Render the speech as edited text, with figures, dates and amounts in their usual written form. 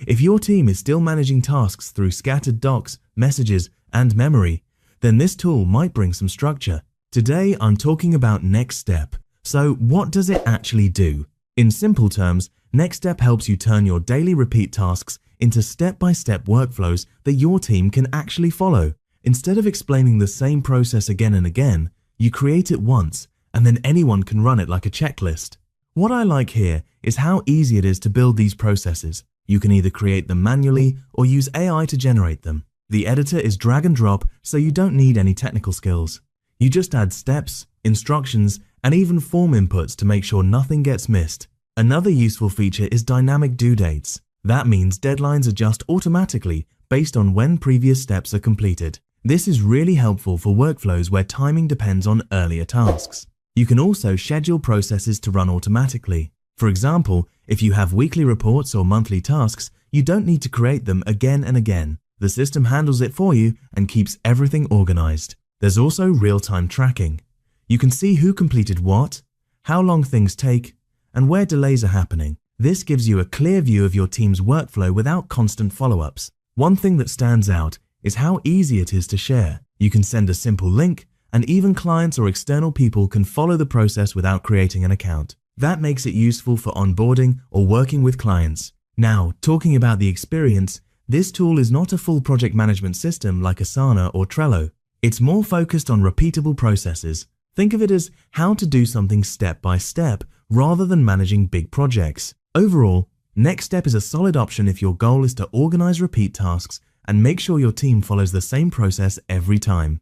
If your team is still managing tasks through scattered docs, messages, and memory, then this tool might bring some structure. Today, I'm talking about NextStep. So what does it actually do? In simple terms, NextStep helps you turn your daily repeat tasks into step-by-step workflows that your team can actually follow. Instead of explaining the same process again and again, you create it once, and then anyone can run it like a checklist. What I like here is how easy it is to build these processes. You can either create them manually or use AI to generate them. The editor is drag and drop, so you don't need any technical skills. You just add steps, instructions, and even form inputs to make sure nothing gets missed. Another useful feature is dynamic due dates. That means deadlines adjust automatically based on when previous steps are completed. This is really helpful for workflows where timing depends on earlier tasks. You can also schedule processes to run automatically. For example, if you have weekly reports or monthly tasks, you don't need to create them again and again. The system handles it for you and keeps everything organized. There's also real-time tracking. You can see who completed what, how long things take, and where delays are happening. This gives you a clear view of your team's workflow without constant follow-ups. One thing that stands out is how easy it is to share. You can send a simple link, and even clients or external people can follow the process without creating an account. That makes it useful for onboarding or working with clients. Now, talking about the experience, this tool is not a full project management system like Asana or Trello. It's more focused on repeatable processes. Think of it as how to do something step by step rather than managing big projects. Overall, NextStep is a solid option if your goal is to organize repeat tasks and make sure your team follows the same process every time.